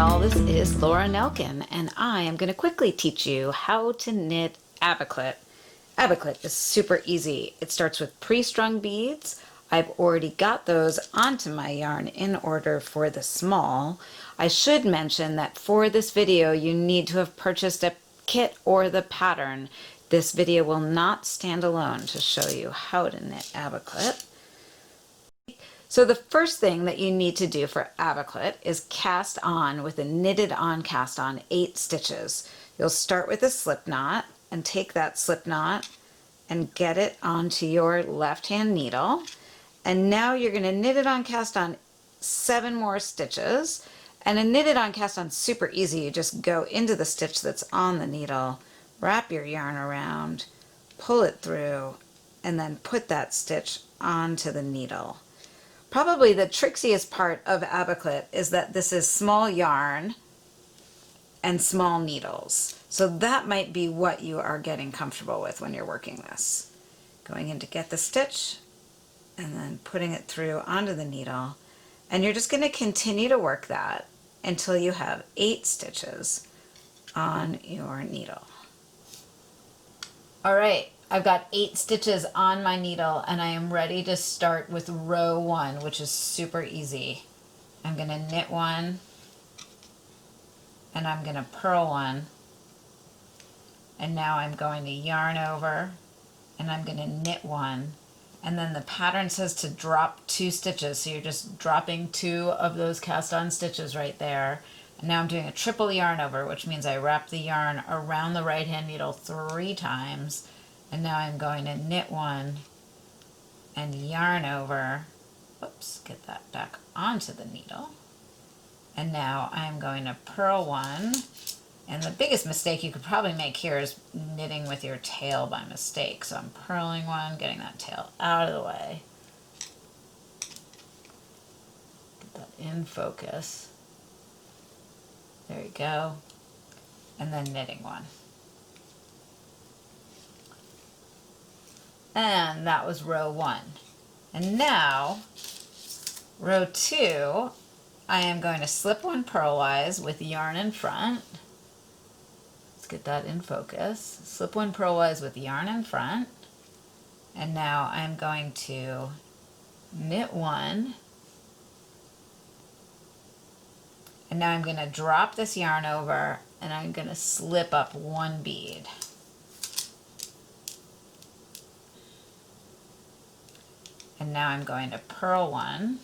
y'all, this is Laura Nelkin, and I am going to quickly teach you how to knit Abaclet. Abaclet is super easy. It starts with pre-strung beads. I've already got those onto my yarn in order for the small. I should mention that for this video you need to have purchased a kit or the pattern. This video will not stand alone to show you how to knit Abaclet. So the first thing that you need to do for Abaclet is cast on with a knitted on cast on 8 stitches. You'll start with a slip knot and take that slip knot and get it onto your left hand needle. And now you're going to knit it on cast on 7 more stitches. And a knitted on cast on super easy. You just go into the stitch that's on the needle, wrap your yarn around, pull it through, and then put that stitch onto the needle. Probably the trickiest part of Abaclet is that this is small yarn and small needles. So that might be what you are getting comfortable with when you're working this. Going in to get the stitch and then putting it through onto the needle. And you're just going to continue to work that until you have 8 stitches on your needle. All right. I've got 8 stitches on my needle and I am ready to start with row 1, which is super easy. I'm going to knit 1 and I'm going to purl 1, and now I'm going to yarn over and I'm going to knit 1, and then the pattern says to drop 2 stitches, so you're just dropping 2 of those cast on stitches right there. And now I'm doing a triple yarn over, which means I wrap the yarn around the right hand needle 3 times. And now I'm going to knit 1 and yarn over, oops, get that back onto the needle. And now I'm going to purl 1. And the biggest mistake you could probably make here is knitting with your tail by mistake. So I'm purling 1, getting that tail out of the way. Get that in focus. There you go. And then knitting 1. And that was row 1. And now, row 2, I am going to slip 1 purlwise with yarn in front. Let's get that in focus. Slip 1 purlwise with yarn in front. And now I'm going to knit 1. And now I'm going to drop this yarn over and I'm going to slip up 1 bead. And now I'm going to purl 1.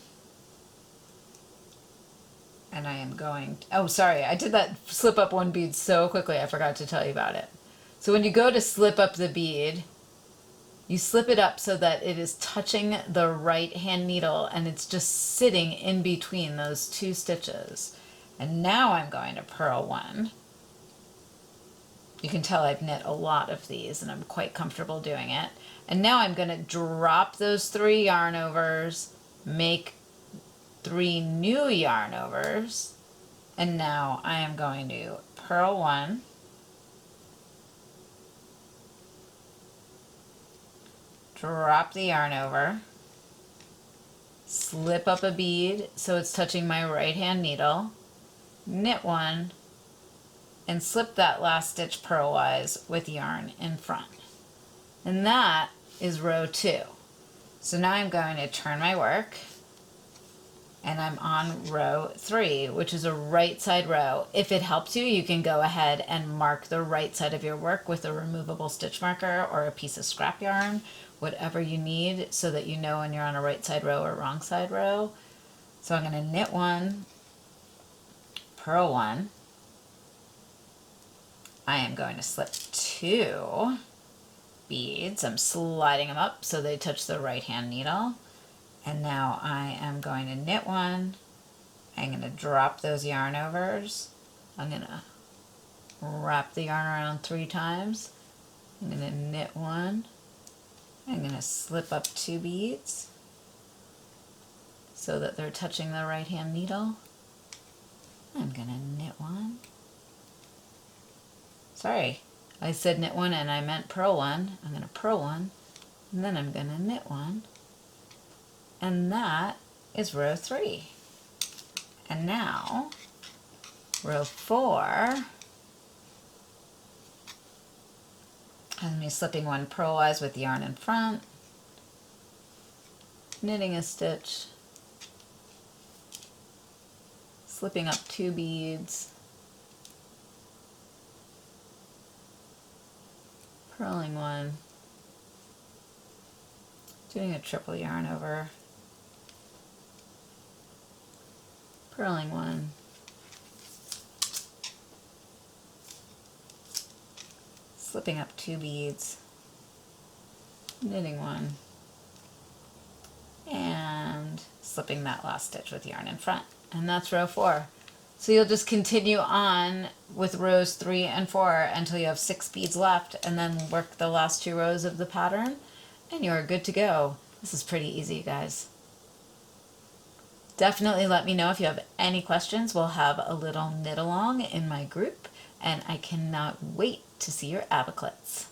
And I am going to, oh sorry, I did that slip up 1 bead so quickly I forgot to tell you about it. So when you go to slip up the bead, you slip it up so that it is touching the right hand needle and it's just sitting in between those 2 stitches. And now I'm going to purl 1. You can tell I've knit a lot of these and I'm quite comfortable doing it. And now I'm going to drop those 3 yarn overs, make 3 new yarn overs, and now I am going to purl 1, drop the yarn over, slip up a bead so it's touching my right hand needle, knit 1, and slip that last stitch purlwise with yarn in front. And that is row 2. So now I'm going to turn my work and I'm on row 3, which is a right side row. If it helps you, you can go ahead and mark the right side of your work with a removable stitch marker or a piece of scrap yarn, whatever you need, so that you know when you're on a right side row or wrong side row. So I'm going to knit 1, purl 1. I am going to slip 2 beads. I'm sliding them up so they touch the right hand needle. And now I am going to knit 1. I'm going to drop those yarn overs. I'm going to wrap the yarn around 3 times. I'm going to knit 1. I'm going to slip up 2 beads so that they're touching the right hand needle. I'm going to knit 1. Sorry, I said knit 1 and I meant purl 1. I'm going to purl 1, and then I'm going to knit 1. And that is row 3. And now row 4, and me slipping one purlwise with yarn in front, knitting a stitch, slipping up 2 beads, purling one, doing a triple yarn over, purling one, slipping up 2 beads, knitting one, and slipping that last stitch with yarn in front. And that's row 4. So you'll just continue on with rows 3 and 4 until you have 6 beads left, and then work the last 2 rows of the pattern, and you're good to go. This is pretty easy, you guys. Definitely let me know if you have any questions. We'll have a little knit along in my group, and I cannot wait to see your abaclets.